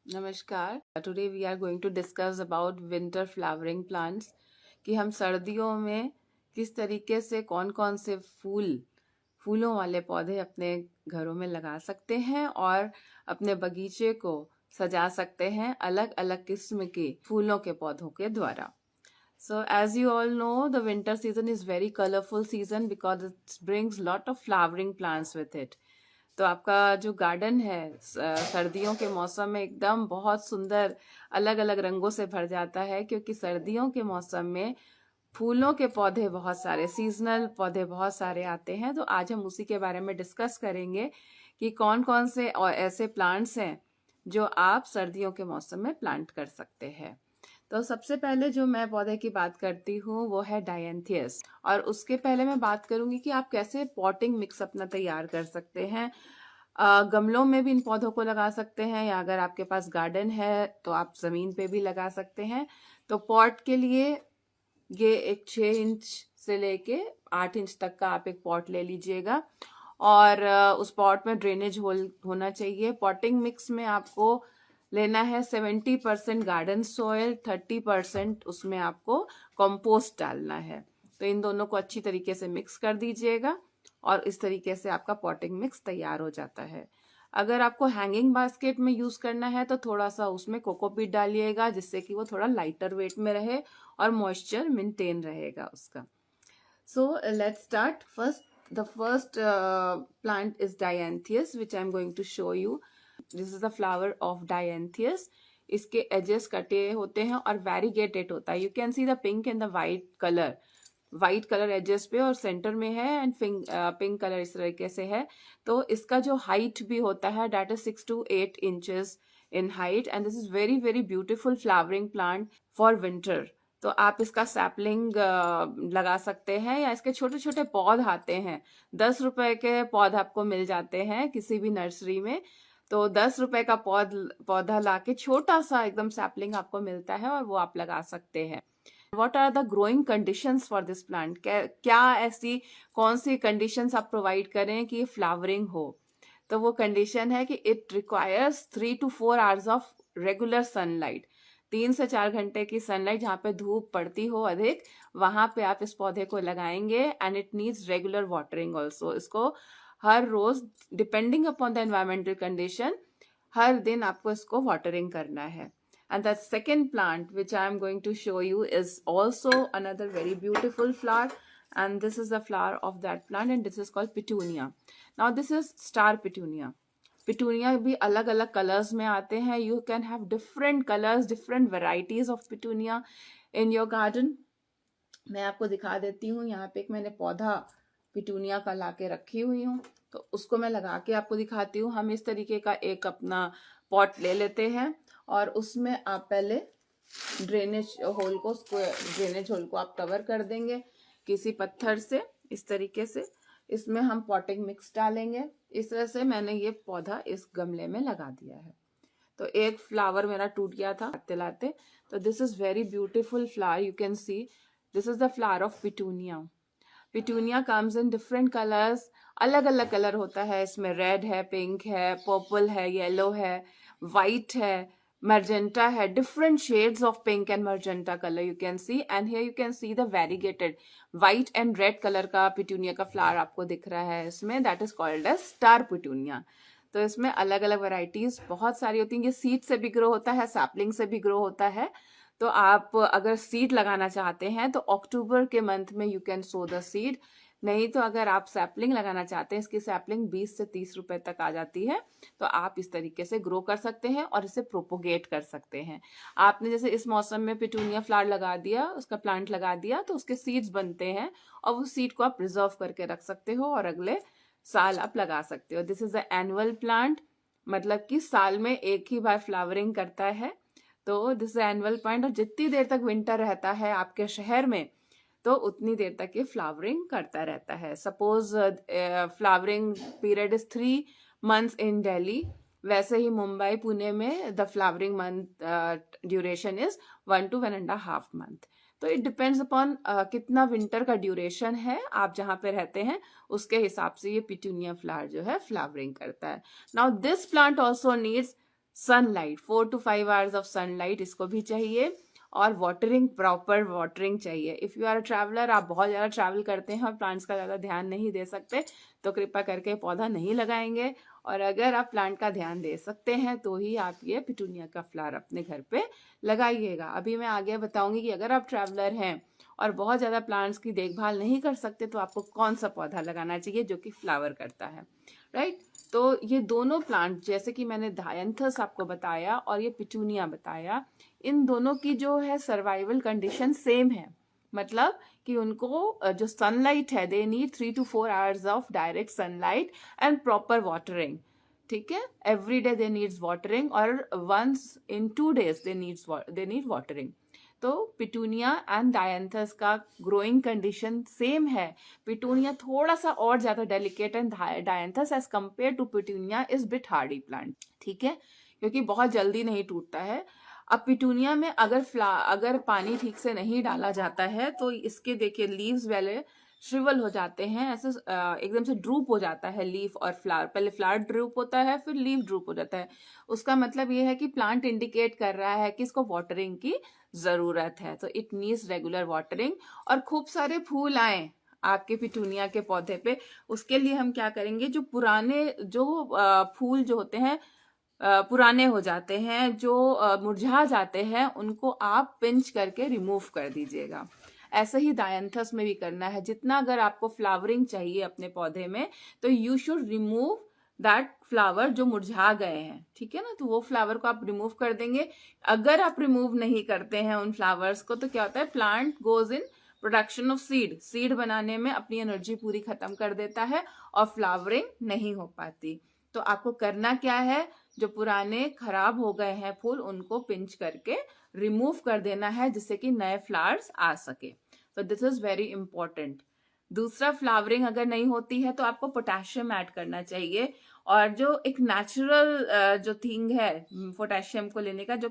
नमस्कार। Today we are going to discuss about winter flowering plants कि हम सर्दियों में किस तरीके से कौन कौन से फूलों वाले पौधे अपने घरों में लगा सकते हैं और अपने बगीचे को सजा सकते हैं अलग अलग किस्म के फूलों के पौधों के द्वारा. So as you all know, the winter season is very colorful season because it brings lot of flowering plants with it. तो आपका जो गार्डन है सर्दियों के मौसम में एकदम बहुत सुंदर अलग अलग रंगों से भर जाता है, क्योंकि सर्दियों के मौसम में फूलों के पौधे बहुत सारे, सीजनल पौधे बहुत सारे आते हैं. तो आज हम उसी के बारे में डिस्कस करेंगे कि कौन कौन से और ऐसे प्लांट्स हैं जो आप सर्दियों के मौसम में प्लांट कर सकते हैं. तो सबसे पहले जो मैं पौधे की बात करती हूँ वो है डायंथियस. और उसके पहले मैं बात करूंगी कि आप कैसे पॉटिंग मिक्स अपना तैयार कर सकते हैं. गमलों में भी इन पौधों को लगा सकते हैं, या अगर आपके पास गार्डन है तो आप जमीन पे भी लगा सकते हैं. तो पॉट के लिए ये एक 6 इंच से लेके 8 इंच तक का आप एक पॉट ले लीजिएगा, और उस पॉट में ड्रेनेज होल होना चाहिए. पॉटिंग मिक्स में आपको लेना है 70% गार्डन सॉयल, 30% उसमें आपको कंपोस्ट डालना है. तो इन दोनों को अच्छी तरीके से मिक्स कर दीजिएगा और इस तरीके से आपका पॉटिंग मिक्स तैयार हो जाता है. अगर आपको हैंगिंग बास्केट में यूज करना है तो थोड़ा सा उसमें कोकोपीट डालिएगा, जिससे कि वो थोड़ा लाइटर वेट में रहे और मॉइस्चर मेंटेन रहेगा उसका. So let's start. The first plant is Dianthius, which I'm going to show you. This is the flower of Dianthius. इसके एजेस कटे होते हैं और वेरीगेटेड होता है. You can see the pink and the white colour edges पे और centre में है, एंड पिंक कलर इस तरीके से है. तो इसका जो हाइट भी होता है that is 6 to 8 inches in height, and this is very very beautiful flowering plant for winter. तो आप इसका सैपलिंग लगा सकते हैं, या इसके छोटे छोटे पौध आते हैं. 10 रुपए के पौध आपको मिल जाते हैं किसी भी नर्सरी में. तो 10 रुपए का पौधा लाके छोटा सा एकदम सैपलिंग आपको मिलता है और वो आप लगा सकते हैं. What are the growing conditions for this plant? क्या ऐसी कौन सी कंडीशंस आप प्रोवाइड करें कि फ्लावरिंग हो? तो वो कंडीशन है कि it requires 3 to 4 hours of regular sunlight. 3 से 4 घंटे की सनलाइट जहाँ पे धूप पड़ती हो अधिक, वहां पे आप इस पौधे को लगाएंगे. And it needs regular watering also. इसको हर रोज depending upon the environmental condition हर दिन आपको इसको वाटरिंग करना है. And the second plant which I am going to show you is also another very beautiful flower, and this is the flower of that plant, and this is called petunia. Now this is star petunia. Petunia भी अलग अलग colours में आते हैं. You can have different colours, different varieties of petunia in your garden. मैं आपको दिखा देती हूँ. यहाँ पे एक मैंने पौधा पिटूनिया का लाके रखी हुई हूँ, तो उसको मैं लगा के आपको दिखाती हूँ. हम इस तरीके का एक अपना पॉट ले लेते हैं और उसमें आप पहले ड्रेनेज होल को आप कवर कर देंगे किसी पत्थर से इस तरीके से. इसमें हम पॉटिंग मिक्स डालेंगे. इस तरह से मैंने ये पौधा इस गमले में लगा दिया है. तो एक फ्लावर मेरा टूट गया था लाते लाते. तो this is very beautiful flower. You can see this is the flower of petunia. Petunia comes in different colours. अलग अलग कलर होता है इसमें. रेड है, पिंक है, पर्पल है, येलो है, वाइट है, magenta है. different shades of pink and magenta color you can see, and here you can see the variegated white and red color का petunia का flower आपको दिख रहा है इसमें. that is called as star petunia. तो इसमें अलग अलग varieties बहुत सारी होती हैं. ये सीड से भी ग्रो होता है, सैपलिंग से भी ग्रो होता है. तो आप अगर सीड लगाना चाहते हैं तो अक्टूबर के मंथ में you can so the seed. नहीं तो अगर आप सैपलिंग लगाना चाहते हैं, इसकी सैपलिंग 20 से 30 रुपए तक आ जाती है. तो आप इस तरीके से ग्रो कर सकते हैं और इसे प्रोपोगेट कर सकते हैं. आपने जैसे इस मौसम में पिटूनिया फ्लावर लगा दिया, उसका प्लांट लगा दिया, तो उसके सीड्स बनते हैं और वो सीड को आप प्रिजर्व करके रख सकते हो और अगले साल आप लगा सकते हो. This is a annual plant, मतलब कि साल में एक ही बार फ्लावरिंग करता है. तो दिस इज एनुअल प्लांट, और जितनी देर तक विंटर रहता है आपके शहर में तो उतनी देर तक ये फ्लावरिंग करता रहता है. Suppose flowering period is 3 months इन दिल्ली, वैसे ही मुंबई, पुणे में the flowering month duration is 1 to 1.5 months. तो इट डिपेंड्स अपॉन कितना विंटर का ड्यूरेशन है आप जहाँ पे रहते हैं, उसके हिसाब से ये पिटूनिया फ्लावर जो है फ्लावरिंग करता है. Now this plant also needs sunlight, 4 to 5 hours of sunlight इसको भी चाहिए, और वाटरिंग, प्रॉपर वाटरिंग चाहिए। If you are a traveller, आप बहुत ज़्यादा ट्रैवल करते हैं और प्लांट्स का ज़्यादा ध्यान नहीं दे सकते, तो कृपया करके पौधा नहीं लगाएंगे। और अगर आप प्लांट का ध्यान दे सकते हैं तो ही आप ये पिटूनिया का फ्लावर अपने घर पे लगाइएगा। अभी मैं आगे बताऊंगी कि अगर आप ट्रैवलर हैं और बहुत ज़्यादा प्लांट्स की देखभाल नहीं कर सकते तो आपको कौन सा पौधा लगाना चाहिए जो कि फ्लावर करता है, राइट। तो ये दोनों प्लांट, जैसे कि मैंने डायंथस आपको बताया और ये पिटूनिया बताया, इन दोनों की जो है सर्वाइवल कंडीशन सेम है। मतलब कि उनको जो सनलाइट है, they need 3 to 4 hours of direct sunlight and proper watering, ठीक है। Every day they needs watering, और once in 2 days they need watering. तो पिटूनिया एंड डायंथस का ग्रोइंग कंडीशन सेम है। पिटूनिया थोड़ा सा और ज्यादा delicate and dianthus as compare to petunia is bit hardy plant, ठीक है, क्योंकि बहुत जल्दी नहीं टूटता है। अब पिटूनिया में अगर पानी ठीक से नहीं डाला जाता है तो इसके देखिए लीव्स वाले श्रिवल हो जाते हैं, ऐसे एकदम से ड्रूप हो जाता है लीफ और फ्लावर। पहले फ्लावर ड्रूप होता है, फिर लीफ ड्रूप हो जाता है। उसका मतलब ये है कि प्लांट इंडिकेट कर रहा है कि इसको वाटरिंग की जरूरत है, तो इट नीड्स रेगुलर वाटरिंग। और खूब सारे फूल आए आपके पिटूनिया के पौधे पे, उसके लिए हम क्या करेंगे, जो पुराने जो फूल जो होते हैं पुराने हो जाते हैं, जो मुरझा जाते हैं, उनको आप पिंच करके रिमूव कर दीजिएगा। ऐसे ही डायंथस में भी करना है। जितना अगर आपको फ्लावरिंग चाहिए अपने पौधे में, तो you should remove that flower जो मुरझा गए हैं, ठीक है ना। तो वो फ्लावर को आप रिमूव कर देंगे। अगर आप रिमूव नहीं करते हैं उन फ्लावर्स को, तो क्या होता है, plant goes in production of seed बनाने में अपनी एनर्जी पूरी खत्म कर देता है और फ्लावरिंग नहीं हो पाती। तो आपको करना क्या है, जो पुराने खराब हो गए हैं फूल, उनको पिंच करके रिमूव कर देना है, जिससे कि नए फ्लावर्स आ सके। तो दिस इज वेरी इंपॉर्टेंट। दूसरा, फ्लावरिंग अगर नहीं होती है तो आपको पोटेशियम ऐड करना चाहिए। और जो एक नेचुरल जो थिंग है पोटेशियम को लेने का, जो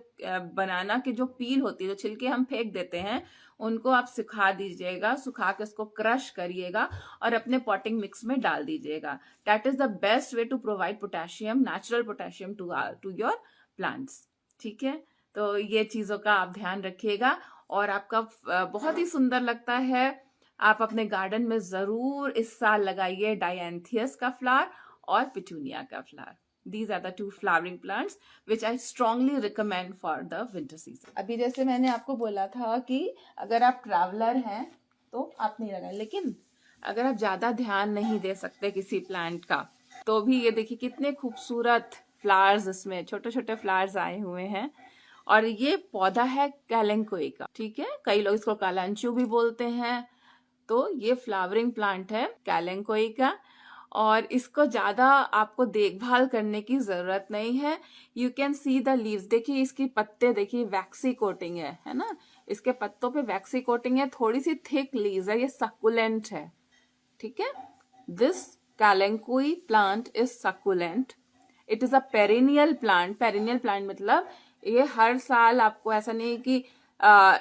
बनाना की जो पील होती है, जो छिलके हम फेंक देते हैं, उनको आप सुखा दीजिएगा, सुखा के उसको क्रश करिएगा और अपने पॉटिंग मिक्स में डाल दीजिएगा। That is the best way to provide potassium, natural potassium to your plants, ठीक है। तो ये चीजों का आप ध्यान रखिएगा। और आपका बहुत ही सुंदर लगता है। आप अपने गार्डन में जरूर इस साल लगाइए डायंथियस का फ्लावर और पिटूनिया का flower. These are the 2 flowering plants which I strongly recommend for the winter season. अभी जैसे मैंने आपको बोला था कि अगर आप ट्रैवलर हैं तो आप नहीं लगाएं, लेकिन अगर आप ज्यादा ध्यान नहीं दे सकते किसी प्लांट का, तो भी ये देखिए कितने खूबसूरत फ्लावर्स, इसमें छोटे छोटे फ्लावर्स आए हुए हैं। और ये पौधा है कैलेंकोई का, ठीक है, कई लोग इसको कालांचू भी बोलते हैं। तो ये फ्लावरिंग प्लांट है कैलेंकोई का, और इसको ज्यादा आपको देखभाल करने की जरूरत नहीं है। You can see the leaves, देखिए इसकी पत्ते देखिए वैक्सी कोटिंग है ना, इसके पत्तों पे वैक्सी कोटिंग है, थोड़ी सी थिक लीव्स है, ये सक्कुलेंट है, ठीक है। This kalanchoe plant is succulent. It is a perennial plant. Perennial plant मतलब ये हर साल, आपको ऐसा नहीं कि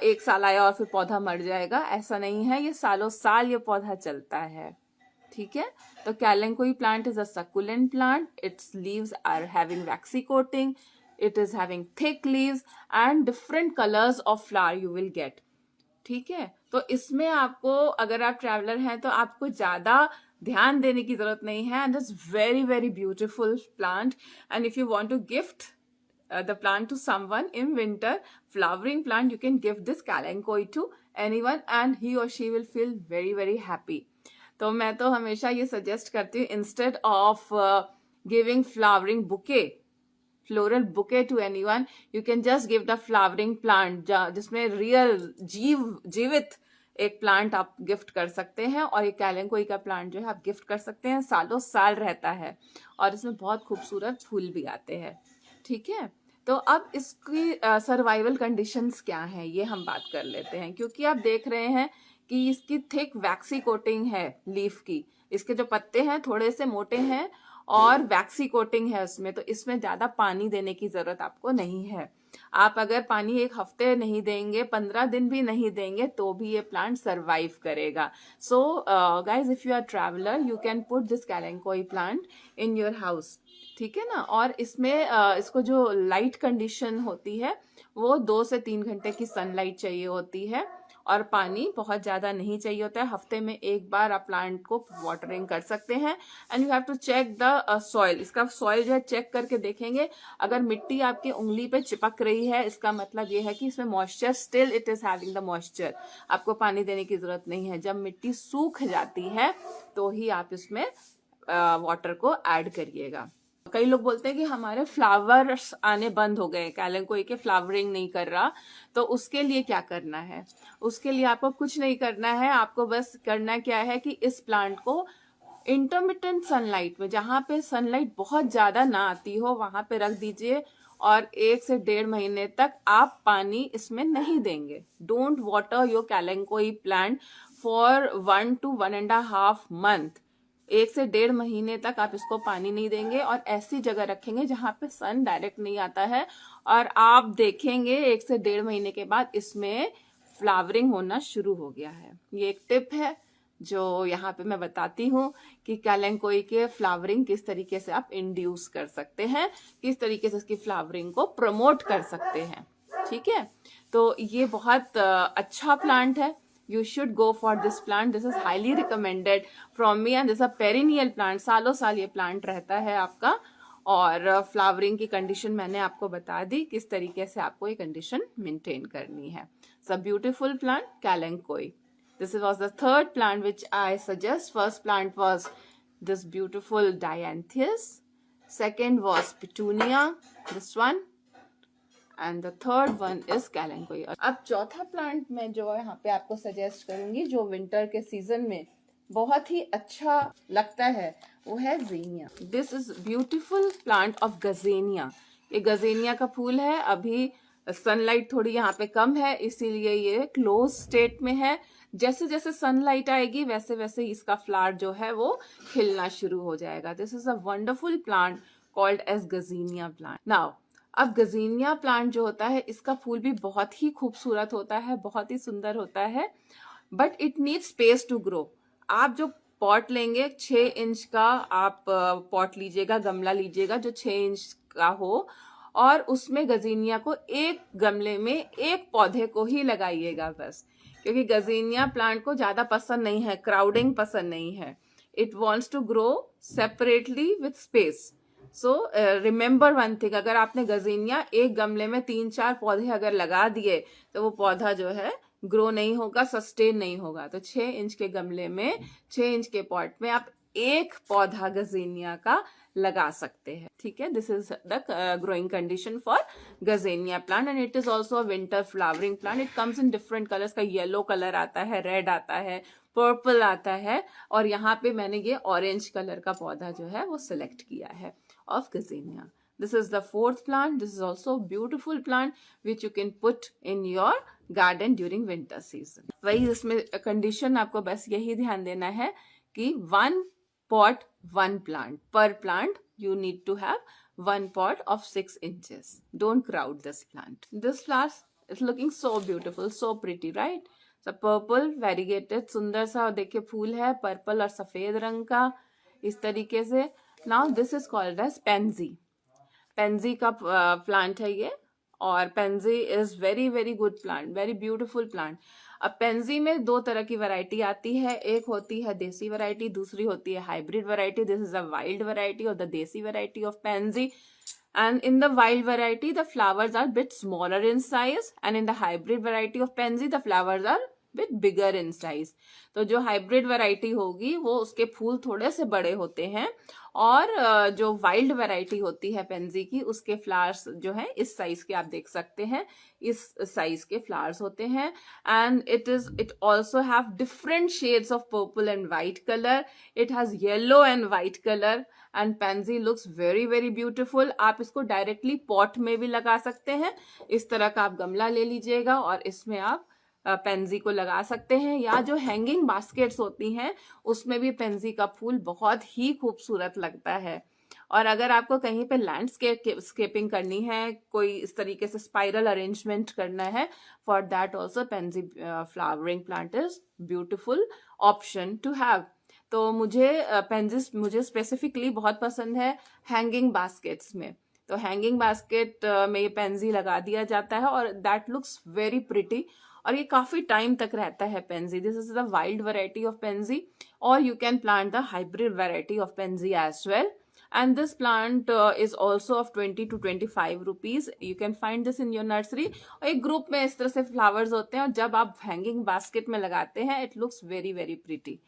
एक साल आया और फिर पौधा मर जाएगा, ऐसा नहीं है, ये सालों साल ये पौधा चलता है, ठीक है। तो kalanchoe plant is a succulent plant. Its leaves are having waxy coating, it is having thick leaves and different colours of flower you will get, ठीक है। तो इसमें आपको, अगर आप ट्रैवलर हैं तो आपको ज्यादा ध्यान देने की जरूरत नहीं है। And it's very very beautiful plant. And if you want to gift the plant to someone in winter, flowering plant, you can give this kalanchoe to anyone and he or she will feel very very happy. तो मैं तो हमेशा ये suggest करती हूँ, instead of giving flowering bouquet, floral bouquet to anyone, you can just give the flowering plant, जिसमें real जीवित एक प्लांट आप गिफ्ट कर सकते हैं। और ये कैलेंकोई का प्लांट जो है आप गिफ्ट कर सकते हैं, सालों साल रहता है और इसमें बहुत खूबसूरत फूल भी आते हैं, ठीक है। तो अब इसकी सर्वाइवल कंडीशंस क्या हैं, ये हम बात कर लेते हैं। क्योंकि आप देख रहे हैं कि इसकी थिक वैक्सी कोटिंग है लीफ की, इसके जो पत्ते हैं थोड़े से मोटे हैं और वैक्सी कोटिंग है उसमें, तो इसमें ज्यादा पानी देने की जरूरत आपको नहीं है। आप अगर पानी एक हफ्ते नहीं देंगे, 15 दिन भी नहीं देंगे, तो भी ये प्लांट सरवाइव करेगा. So guys, if you are traveller, you can put this kalanchoe plant in your house. ठीक है ना. और इसमें इसको जो लाइट कंडीशन होती है वो 2 से 3 घंटे की सनलाइट चाहिए होती है, और पानी बहुत ज़्यादा नहीं चाहिए होता है. हफ्ते में एक बार आप प्लांट को वाटरिंग कर सकते हैं. And you have to check the soil. इसका सॉइल जो है चेक करके देखेंगे. अगर मिट्टी आपकी उंगली पे चिपक रही है, इसका मतलब ये है कि इसमें moisture, still it is having the moisture. आपको पानी देने की जरूरत नहीं है. जब मिट्टी सूख जाती है तो ही आप इसमें वाटर को ऐड करिएगा. कई लोग बोलते हैं कि हमारे फ्लावर्स आने बंद हो गए, कैलेंकोई के फ्लावरिंग नहीं कर रहा. तो उसके लिए क्या करना है? उसके लिए आपको कुछ नहीं करना है. आपको बस करना क्या है कि इस प्लांट को इंटरमिटेंट सनलाइट में, जहां पे सनलाइट बहुत ज्यादा ना आती हो, वहां पे रख दीजिए. और 1 से 1.5 महीने तक आप पानी इसमें नहीं देंगे. Don't water your kalanchoe plant for 1 to 1.5 month. 1 से 1.5 महीने तक आप इसको पानी नहीं देंगे, और ऐसी जगह रखेंगे जहां पे सन डायरेक्ट नहीं आता है. और आप देखेंगे 1 से 1.5 महीने के बाद इसमें फ्लावरिंग होना शुरू हो गया है. ये एक टिप है जो यहाँ पे मैं बताती हूँ कि कैलेंकोई के फ्लावरिंग किस तरीके से आप इंड्यूस कर सकते हैं, किस तरीके से इसकी फ्लावरिंग को प्रमोट कर सकते हैं. ठीक है. तो ये बहुत अच्छा प्लांट है. You should go for this plant. This is highly recommended from me, and this is a perennial plant. सालों साल ये प्लांट रहता है आपका. और फ्लावरिंग की कंडीशन मैंने आपको बता दी, किस तरीके से आपको ये कंडीशन मेंटेन करनी है. It's a beautiful plant, कैलेंकोई. This was the third plant which I suggest. First plant was this beautiful dianthus. Second was petunia, this one. And the third one is kalanchoe. अब चौथा plant मैं जो यहाँ पे आपको suggest करूंगी, जो winter के सीजन में बहुत ही अच्छा लगता है, वो है gazania. This is beautiful plant of gazania. ये गजेनिया का फूल है. अभी सनलाइट थोड़ी यहाँ पे कम है, इसीलिए ये क्लोज स्टेट में है. जैसे जैसे सनलाइट आएगी वैसे वैसे इसका फ्लावर जो है वो खिलना शुरू हो जाएगा. This is a wonderful plant called as gazania plant. Now, अब गजीनिया प्लांट जो होता है, इसका फूल भी बहुत ही खूबसूरत होता है, बहुत ही सुंदर होता है. But it needs space to grow. आप जो पॉट लेंगे, 6 इंच का आप पॉट लीजिएगा, गमला लीजिएगा जो 6 इंच का हो, और उसमें गजीनिया को एक गमले में एक पौधे को ही लगाइएगा बस. क्योंकि गजीनिया प्लांट को ज्यादा पसंद नहीं है, क्राउडिंग पसंद नहीं है. It wants to grow separately with space. So remember one thing, अगर आपने गजीनिया एक गमले में 3-4 पौधे अगर लगा दिए, तो वो पौधा जो है ग्रो नहीं होगा, सस्टेन नहीं होगा. तो 6 इंच के गमले में, 6 इंच के पॉट में आप एक पौधा गजीनिया का लगा सकते हैं. ठीक है. This is the growing condition for gazania plant, and it is also a winter flowering plant. It comes in different colours. का येलो कलर आता है, रेड आता है, पर्पल आता है, और यहाँ पे मैंने ये ऑरेंज कलर का पौधा जो है वो सिलेक्ट किया है of gazania. This is the fourth plant. This is also a beautiful plant which you can put in your garden during winter season. वही इसमें कंडीशन आपको बस यही ध्यान देना है कि 1 pot 1 plant. Per plant you need to have 1 pot of 6 inches. Don't crowd this plant. This flower is looking so beautiful, so pretty, right? So purple variegated, सुंदर सा देखिए फूल है, पर्पल और सफेद रंग का, इस तरीके से. Now this is called as pansy. Pansy का प्लांट है ये, और pansy is very very good plant, very beautiful plant. अब pansy में 2 तरह की वैरायटी आती है. एक होती है देसी वैरायटी, दूसरी होती है hybrid variety. This is a wild variety और द देसी variety of pansy. And in the wild variety, the flowers are bit smaller in size, and in the hybrid variety of pansy, the flowers are bit bigger in size. तो जो hybrid variety होगी वो उसके फूल थोड़े से बड़े होते हैं, और जो वाइल्ड वैरायटी होती है पेंजी की, उसके फ्लावर्स जो है इस साइज के आप देख सकते हैं, इस साइज के फ्लावर्स होते हैं. And it also have different shades of purple and white colour. It has yellow and white colour, and pansy looks very very beautiful. आप इसको डायरेक्टली पॉट में भी लगा सकते हैं. इस तरह का आप गमला ले लीजिएगा और इसमें आप पेंजी को लगा सकते हैं, या जो हैंगिंग बास्केट्स होती हैं उसमें भी पेंजी का फूल बहुत ही खूबसूरत लगता है. और अगर आपको कहीं पे लैंडस्केपिंग करनी है, कोई इस तरीके से स्पाइरल अरेंजमेंट करना है, for that also pansy flowering plant is beautiful option to have. तो मुझे पेंजिस मुझे स्पेसिफिकली बहुत पसंद है हैंगिंग बास्केट्स में. तो हैंगिंग बास्केट में ये पेंजी लगा दिया जाता है और दैट लुक्स वेरी प्रिटी, और ये काफी टाइम तक रहता है pansy. This is the wild variety of pansy, or you can plant the hybrid variety of pansy as well. And this plant is also of 20 to 25 rupees. You can find this in your nursery. और एक group में इस तरह से flowers होते हैं और जब आप हैंगिंग बास्केट में लगाते हैं it looks very very pretty.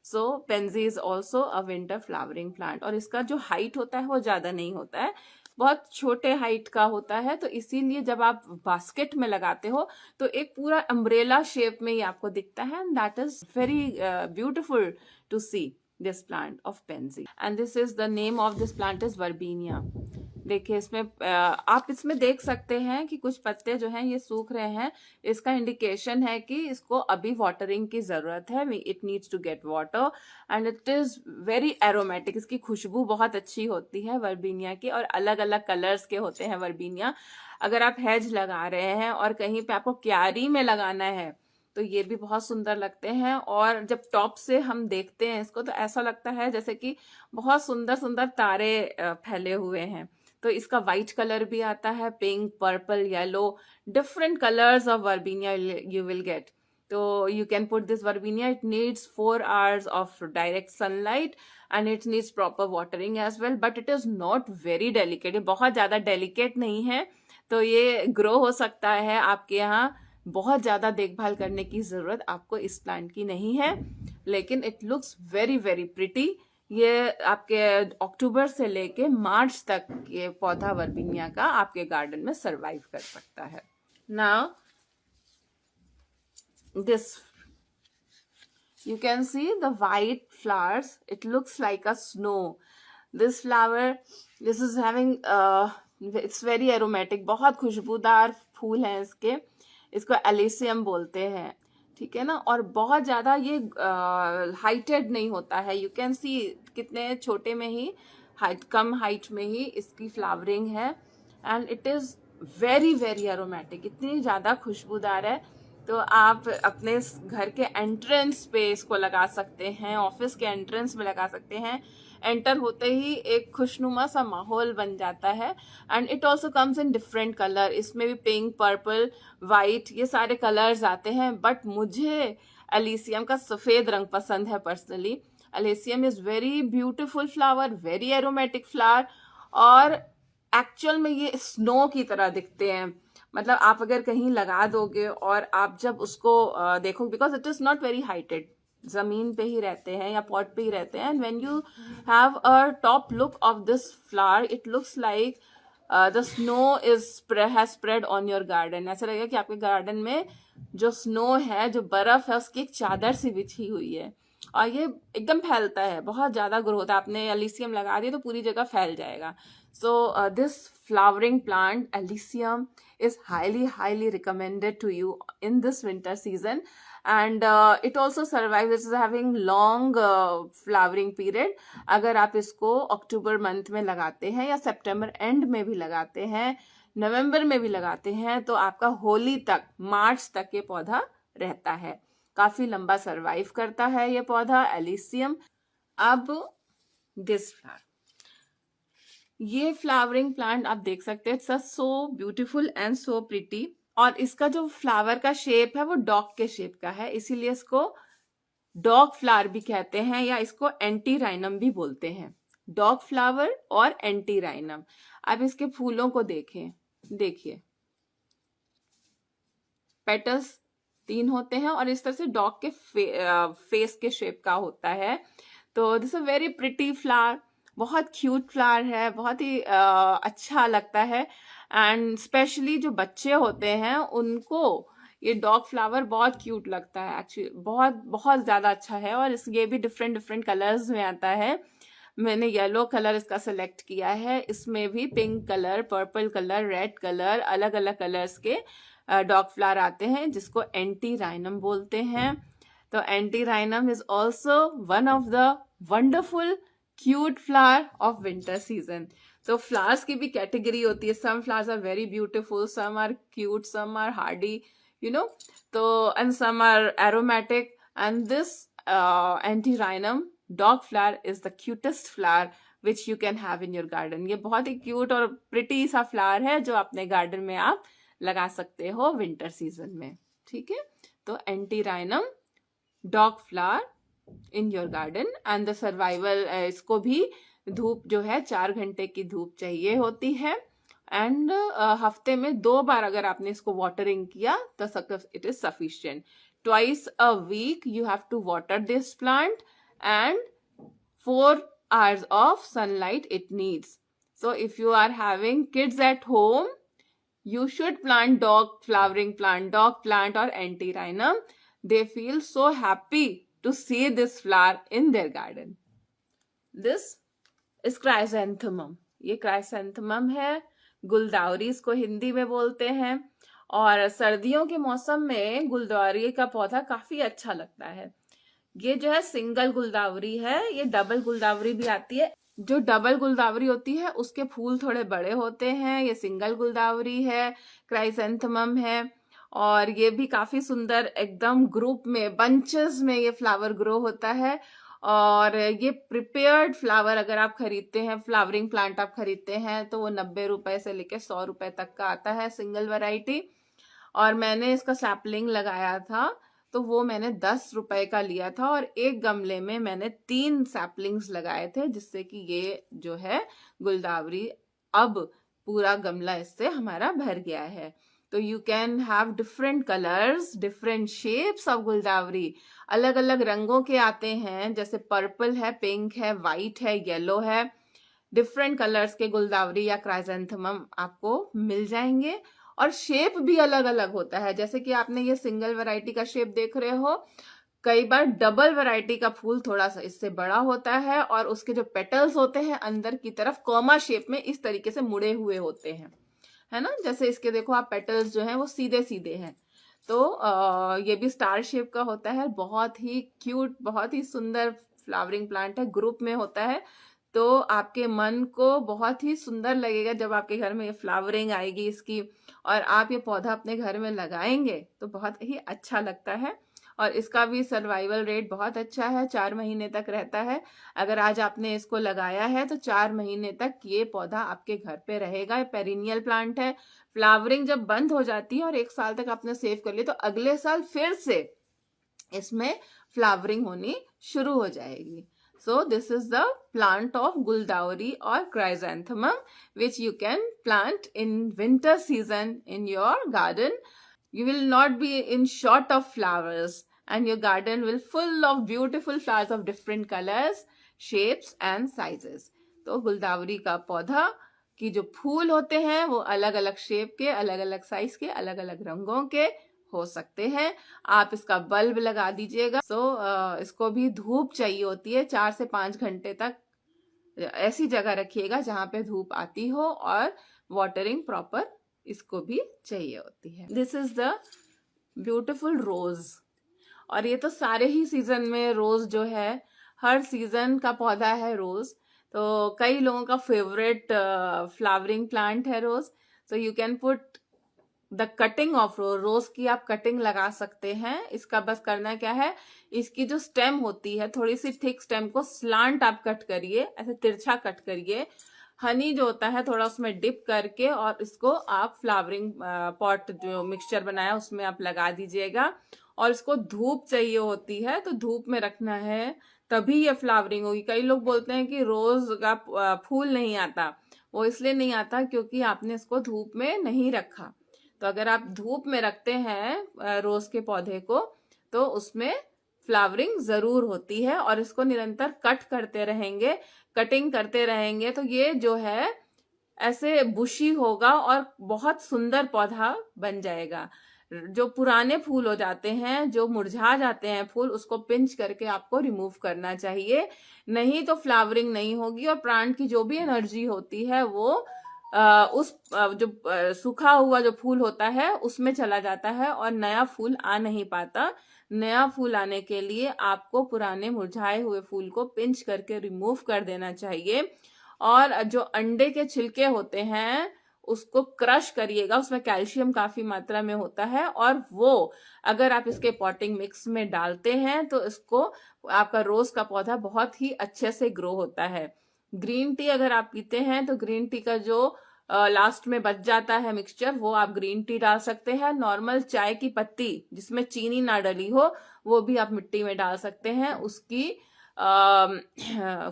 So pansy is also a winter flowering plant. और इसका जो हाइट होता है वो ज्यादा नहीं होता है, बहुत छोटे हाइट का होता है. तो इसीलिए जब आप बास्केट में लगाते हो तो एक पूरा अम्ब्रेला शेप में ही आपको दिखता है. And that is very beautiful to see this plant of pansy. And this is the name of this plant is verbena. देखिए इसमें आप इसमें देख सकते हैं कि कुछ पत्ते जो हैं ये सूख रहे हैं. इसका इंडिकेशन है कि इसको अभी वाटरिंग की जरूरत है. It needs to get water and it is very aromatic. इसकी खुशबू बहुत अच्छी होती है वर्बीनिया की, और अलग अलग कलर्स के होते हैं वर्बीनिया. अगर आप हेज लगा रहे हैं और कहीं पे आपको क्यारी में लगाना है तो ये भी बहुत सुंदर लगते हैं. और जब टॉप से हम देखते हैं इसको तो ऐसा लगता है जैसे कि बहुत सुंदर सुंदर तारे फैले हुए हैं. तो इसका वाइट कलर भी आता है, pink, purple, yellow, different colours of verbena you will get. तो you can put this verbena. It needs 4 hours of direct sunlight and it needs proper watering as well, but it is not very delicate. ये बहुत ज्यादा delicate नहीं है, तो ये grow हो सकता है. आपके यहाँ बहुत ज्यादा देखभाल करने की जरूरत आपको इस प्लांट की नहीं है, लेकिन it looks very very pretty. ये आपके अक्टूबर से लेके मार्च तक ये पौधा वर्बीनिया का आपके गार्डन में सरवाइव कर सकता है. Now this you can see the white flowers. It looks like a snow. This flower, this is having it's very aromatic. बहुत खुशबूदार फूल हैं इसके. इसको एलिसियम बोलते हैं, ठीक है ना. और बहुत ज्यादा ये हाइटेड नहीं होता है. यू कैन सी कितने छोटे में ही कम हाइट में ही इसकी फ्लावरिंग है. And it is very very aromatic. इतनी ज्यादा खुशबूदार है. तो आप अपने घर के एंट्रेंस पे इसको लगा सकते हैं, ऑफिस के एंट्रेंस में लगा सकते हैं. एंटर होते ही एक खुशनुमा सा माहौल बन जाता है. And it also comes in different colour. इसमें भी पिंक, पर्पल, वाइट, ये सारे कलर्स आते हैं. बट मुझे एलिसियम का सफेद रंग पसंद है personally. Elysium is very beautiful flower, very aromatic flower, और एक्चुअल में ये स्नो की तरह दिखते हैं. मतलब आप अगर कहीं लगा दोगे और आप जब उसको देखो, because it is not very heighted, जमीन पे ही रहते हैं या पॉट पे ही रहते हैं. And when you have a top look of this flower it looks like the snow has spread on your garden. ऐसा लगेगा कि आपके गार्डन में जो स्नो है, जो बर्फ है, उसकी एक चादर सी बिछी हुई है. और ये एकदम फैलता है, बहुत ज्यादा ग्रोथ. आपने एलिसियम लगा दिया तो पूरी जगह फैल जाएगा. So this flowering plant Elysium is highly recommended to you in this winter season, and it also survives. It is having long flowering period. अगर आप इसको अक्टूबर मंथ में लगाते हैं या सितंबर एंड में भी लगाते हैं, नवंबर में भी लगाते हैं, तो आपका होली तक, मार्च तक ये पौधा रहता है. काफी लंबा सरवाइव करता है ये पौधा एलिसियम. अब दिस फ्लावर, ये फ्लावरिंग प्लांट आप देख सकते हैं. It's so beautiful and so pretty. और इसका जो फ्लावर का शेप है वो डॉग के शेप का है, इसीलिए इसको डॉग फ्लावर भी कहते हैं, या इसको एंटीराइनम भी बोलते हैं. डॉग फ्लावर और एंटीराइनम. अब इसके फूलों को देखें, देखिए पेटल्स 3 होते हैं और इस तरह से डॉग के फेस के शेप का होता है. तो this a very pretty flower. बहुत क्यूट फ्लावर है, बहुत ही अच्छा लगता है. एंड स्पेशली जो बच्चे होते हैं उनको ये डॉग फ्लावर बहुत क्यूट लगता है. एक्चुअली बहुत बहुत ज्यादा अच्छा है. और ये भी डिफरेंट डिफरेंट कलर्स में आता है. मैंने येलो कलर इसका सेलेक्ट किया है. इसमें भी pink colour, purple colour, red colour, अलग अलग कलर्स के डॉग फ्लावर आते हैं जिसको एंटीराइनम बोलते हैं. तो antirrhinum is also one of the wonderful cute flower of winter season. तो फ्लावर्स की भी कैटेगरी होती है, some flowers are very beautiful, some are cute, some are hardy, you know, तो and some are aromatic, and this antirrhinum dog flower is the cutest flower which you can have in your garden. ये बहुत ही cute और pretty सा flower है जो अपने garden में आप लगा सकते हो विंटर सीजन में, ठीक है। तो antirrhinum dog flower in your garden and the survival, इसको भी धूप जो है 4 घंटे की धूप चाहिए होती है, एंड हफ्ते में 2 बार अगर आपने इसको वाटरिंग किया तो it is sufficient. Twice a week you have to water this plant and 4 hours of sunlight it needs. So if you are having kids at home, you should plant dog plant or antirrhinum. They feel so happy to see this flower in their garden. This is chrysanthemum. ये chrysanthemum है, गुलदावरी इसको हिंदी में बोलते हैं, और सर्दियों के मौसम में गुलदावरी का पौधा काफी अच्छा लगता है। ये जो है सिंगल गुलदावरी है, ये डबल गुलदावरी भी आती है। जो डबल गुलदावरी होती है उसके फूल थोड़े बड़े होते हैं, ये सिंगल गुलदावरी है, क्राइसेंथेमम है, और ये भी काफी सुंदर एकदम ग्रुप में, बंचेस में ये फ्लावर ग्रो होता है। और ये प्रिपेयर्ड फ्लावर अगर आप खरीदते हैं, फ्लावरिंग प्लांट आप खरीदते हैं, तो वो 90 रुपए से लेके 100 रुपए तक का आता है सिंगल वैरायटी। और मैंने इसका सैपलिंग लगाया था तो वो मैंने 10 रुपए का लिया था, और एक गमले में मैंने 3 सैपलिंग्स लगाए थे, जिससे कि ये जो है गुलदावरी अब पूरा गमला इससे हमारा भर गया है। तो you can have different colours, different shapes of गुलदावरी, अलग अलग रंगों के आते हैं, जैसे पर्पल है, पिंक है, वाइट है, येलो है, डिफरेंट कलर्स के गुलदावरी या क्राइसेंथेमम आपको मिल जाएंगे। और शेप भी अलग अलग होता है, जैसे कि आपने ये सिंगल वैरायटी का शेप देख रहे हो, कई बार डबल वैरायटी का फूल थोड़ा सा इससे बड़ा होता है, और उसके जो पेटल्स होते हैं अंदर की तरफ कॉमा शेप में इस तरीके से मुड़े हुए होते हैं, है ना। जैसे इसके देखो आप, पेटल्स जो हैं वो सीधे सीधे हैं। तो ये भी स्टार शेप का होता है, बहुत ही क्यूट, बहुत ही सुंदर फ्लावरिंग प्लांट है, ग्रुप में होता है। तो आपके मन को बहुत ही सुंदर लगेगा जब आपके घर में ये फ्लावरिंग आएगी इसकी, और आप ये पौधा अपने घर में लगाएंगे तो बहुत ही अच्छा लगता है। और इसका भी सर्वाइवल रेट बहुत अच्छा है, 4 महीने तक रहता है। अगर आज आपने इसको लगाया है तो 4 महीने तक ये पौधा आपके घर पे रहेगा। पेरिनियल प्लांट है, फ्लावरिंग जब बंद हो जाती है और 1 साल तक आपने सेव कर लिया तो अगले साल फिर से इसमें फ्लावरिंग होनी शुरू हो जाएगी। So this is the plant of Guldauri or chrysanthemum which you can plant in winter season in your garden. You will not be in short of flowers and your garden will full of beautiful flowers of different colors, shapes and sizes. तो गुलदावरी का पौधा की जो फूल होते हैं वो अलग अलग शेप के, अलग अलग साइज के, अलग अलग रंगों के हो सकते हैं। आप इसका बल्ब लगा दीजिएगा। इसको भी धूप चाहिए होती है 4 से 5 घंटे तक। ऐसी जगह रखिएगा जहां पे धूप आती हो, और वाटरिंग प्रॉपर इसको भी चाहिए होती है। दिस इज द ब्यूटिफुल रोज, और ये तो सारे ही सीजन में रोज जो है, हर सीजन का पौधा है रोज। तो कई लोगों का फेवरेट फ्लावरिंग प्लांट है rose. So you can put the cutting of rose की आप कटिंग लगा सकते हैं। इसका बस करना क्या है, इसकी जो स्टेम होती है थोड़ी सी थिक स्टेम को स्लांट आप कट करिए, ऐसे तिरछा कट करिए, हनी जो होता है थोड़ा उसमें डिप करके, और इसको आप फ्लावरिंग पॉट जो मिक्सचर बनाया उसमें आप लगा दीजिएगा। और इसको धूप चाहिए होती है तो धूप में रखना है, तभी ये फ्लावरिंग होगी। कई लोग बोलते हैं कि रोज का फूल नहीं आता, वो इसलिए नहीं आता क्योंकि आपने इसको धूप में नहीं रखा। तो अगर आप धूप में रखते हैं रोज के पौधे को तो उसमें फ्लावरिंग जरूर होती है, और इसको निरंतर कट करते रहेंगे, कटिंग करते रहेंगे तो ये जो है ऐसे बुशी होगा और बहुत सुंदर पौधा बन जाएगा। जो पुराने फूल हो जाते हैं, जो मुरझा जाते हैं फूल, उसको पिंच करके आपको रिमूव करना चाहिए, नहीं तो फ्लावरिंग नहीं होगी, और प्लांट की जो भी एनर्जी होती है वो जो सूखा हुआ जो फूल होता है उसमें चला जाता है, और नया फूल आ नहीं पाता नया फूल आने के लिए आपको पुराने मुरझाए हुए फूल को पिंच करके रिमूव कर देना चाहिए। और जो अंडे के छिलके होते हैं उसको क्रश करिएगा, उसमें कैल्शियम काफी मात्रा में होता है, और वो अगर आप इसके पॉटिंग मिक्स में डालते हैं तो इसको आपका रोज का पौधा बहुत ही अच्छे से ग्रो होता है। ग्रीन टी अगर आप पीते हैं तो ग्रीन टी का जो लास्ट में बच जाता है मिक्सचर, वो आप ग्रीन टी डाल सकते हैं। नॉर्मल चाय की पत्ती जिसमें चीनी ना डली हो वो भी आप मिट्टी में डाल सकते हैं, उसकी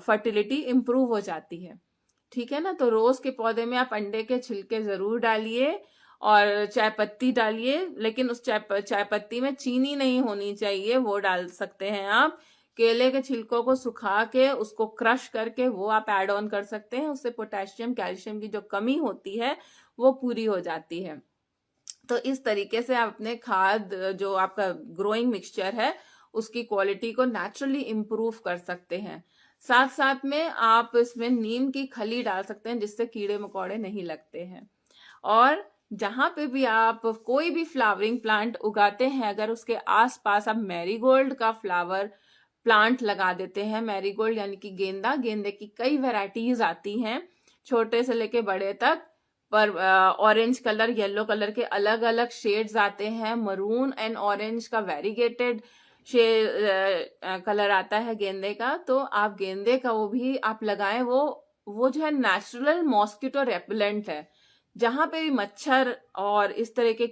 फर्टिलिटी इंप्रूव हो जाती है। ठीक है ना। तो रोज के पौधे में आप अंडे के छिलके जरूर डालिए और चाय पत्ती डालिए, लेकिन उस चाय पत्ती में चीनी नहीं होनी चाहिए, वो डाल सकते हैं आप। केले के छिलकों को सुखा के उसको क्रश करके वो आप ऐड ऑन कर सकते हैं, उससे पोटेशियम कैल्शियम की जो कमी होती है वो पूरी हो जाती है। तो इस तरीके से आप अपने खाद जो आपका ग्रोइंग मिक्सचर है उसकी क्वालिटी को नेचुरली इम्प्रूव कर सकते हैं। साथ साथ में आप इसमें नीम की खली डाल सकते हैं जिससे कीड़े मकोड़े नहीं लगते हैं। और जहां पे भी आप कोई भी फ्लावरिंग प्लांट उगाते हैं, अगर उसके आसपास आप मैरीगोल्ड का फ्लावर प्लांट लगा देते हैं, मैरीगोल्ड यानी कि गेंदे की कई वैरायटीज आती हैं छोटे से लेके बड़े तक, पर ऑरेंज कलर येलो कलर के अलग अलग शेड्स आते हैं, मरून एंड ऑरेंज का वेरीगेटेड कलर आता है गेंदे का। तो आप गेंदे का वो भी आप लगाएं, वो जो है नेचुरल मॉस्किटो रेपेलेंट है। जहां पे भी मच्छर और इस तरह के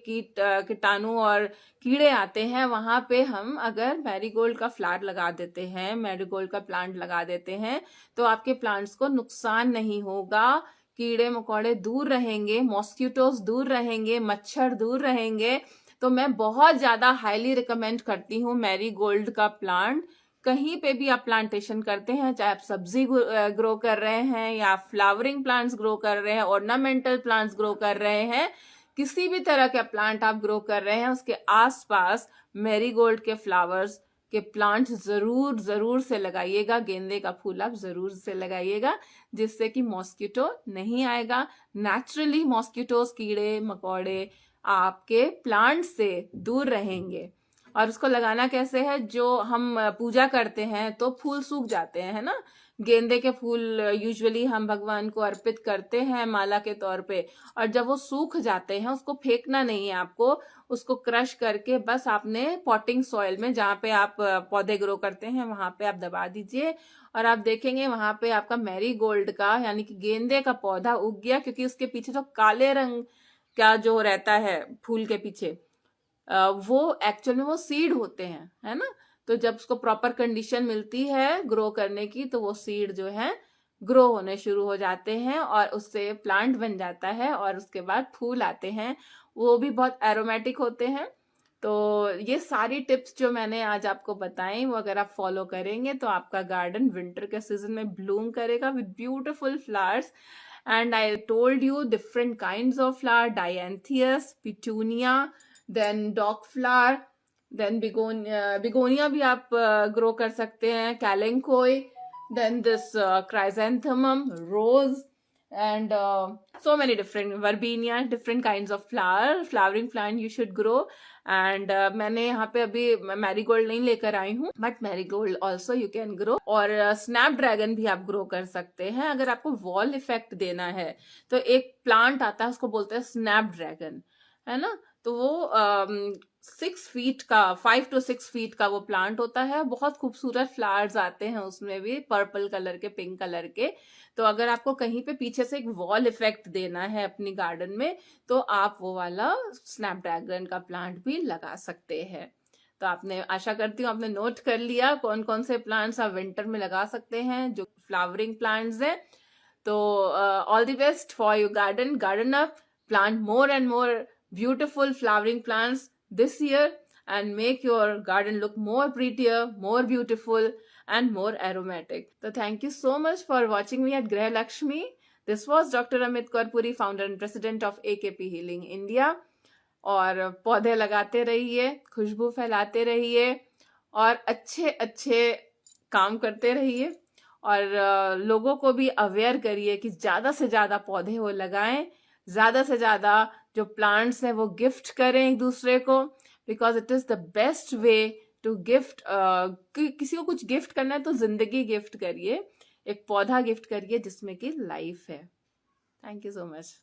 कीटाणु और कीड़े आते हैं वहां पे हम अगर मैरीगोल्ड का फ्लावर लगा देते हैं, मैरीगोल्ड का प्लांट लगा देते हैं, तो आपके प्लांट्स को नुकसान नहीं होगा, कीड़े मकोड़े दूर रहेंगे, मॉस्किटोज दूर रहेंगे, मच्छर दूर रहेंगे। तो मैं बहुत ज्यादा हाईली रिकमेंड करती हूँ मैरीगोल्ड का प्लांट। कहीं पे भी आप प्लांटेशन करते हैं, चाहे आप सब्जी ग्रो कर रहे हैं या फ्लावरिंग प्लांट्स ग्रो कर रहे हैं, ऑर्नामेंटल प्लांट्स ग्रो कर रहे हैं, किसी भी तरह का प्लांट आप ग्रो कर रहे हैं उसके आसपास मैरीगोल्ड के फ्लावर्स के प्लांट जरूर से लगाइएगा। गेंदे का फूल आप जरूर से लगाइएगा, जिससे कि मॉस्किटो नहीं आएगा। नेचुरली मॉस्किटोज कीड़े मकोड़े आपके प्लांट से दूर रहेंगे। और उसको लगाना कैसे है, जो हम पूजा करते हैं तो फूल सूख जाते हैं, है ना। गेंदे के फूल यूजुअली हम भगवान को अर्पित करते हैं माला के तौर पे, और जब वो सूख जाते हैं उसको फेंकना नहीं है आपको, उसको क्रश करके बस आपने पॉटिंग सॉइल में जहाँ पे आप पौधे ग्रो करते हैं वहां पे आप दबा दीजिए, और आप देखेंगे वहां पे आपका मैरीगोल्ड का यानी कि गेंदे का पौधा उग गया। क्योंकि उसके पीछे तो काले रंग का जो रहता है फूल के पीछे, वो एक्चुअल में वो सीड होते हैं, है ना। तो जब उसको प्रॉपर कंडीशन मिलती है ग्रो करने की तो वो सीड जो है ग्रो होने शुरू हो जाते हैं और उससे प्लांट बन जाता है, और उसके बाद फूल आते हैं, वो भी बहुत एरोमेटिक होते हैं। तो ये सारी टिप्स जो मैंने आज आपको बताई वो अगर आप फॉलो करेंगे तो आपका गार्डन विंटर के सीजन में ब्लूम करेगा with beautiful flowers. And I told you different kinds of flower, dianthus, petunia, then dog flower, then begonia भी आप ग्रो कर सकते हैं, कैलेंकोई, then this chrysanthemum, rose, and so many different verbena, different kinds of flowering plant you should grow. And मैंने यहाँ पे अभी marigold नहीं लेकर आई हूँ, but marigold also you can grow. और स्नैप ड्रैगन भी आप ग्रो कर सकते हैं अगर आपको वॉल इफेक्ट देना है। तो एक प्लांट आता है उसको बोलते हैं स्नैप ड्रैगन, है ना। तो वो 6 फीट का, 5 to 6 फीट का वो प्लांट होता है। बहुत खूबसूरत फ्लावर्स आते हैं उसमें भी, पर्पल कलर के, पिंक कलर के। तो अगर आपको कहीं पे पीछे से एक वॉल इफेक्ट देना है अपनी गार्डन में तो आप वो वाला स्नैपड्रैगन का प्लांट भी लगा सकते हैं। तो आपने, आशा करती हूँ आपने नोट कर लिया कौन कौन से प्लांट्स आप विंटर में लगा सकते हैं जो फ्लावरिंग प्लांट्स हैं। तो all the best for your garden up, plant more and more beautiful flowering plants this year and make your garden look more prettier, more beautiful and more aromatic. So thank you so much for watching me at Grah Lakshmi. This was Dr. Amit Kaurpuri, founder and president of AKP Healing India. और पौधे लगाते रहिए, खुशबू फैलाते रहिए और अच्छे अच्छे काम करते रहिए, और लोगों को भी अवेयर करिए कि ज़्यादा से ज़्यादा पौधे वो लगाएं, ज़्यादा से ज़्यादा जो प्लांट्स हैं वो गिफ्ट करें एक दूसरे को, because it is the best way to gift, किसी को कुछ गिफ्ट करना है तो जिंदगी गिफ्ट करिए, एक पौधा गिफ्ट करिए जिसमें कि लाइफ है। Thank you so much.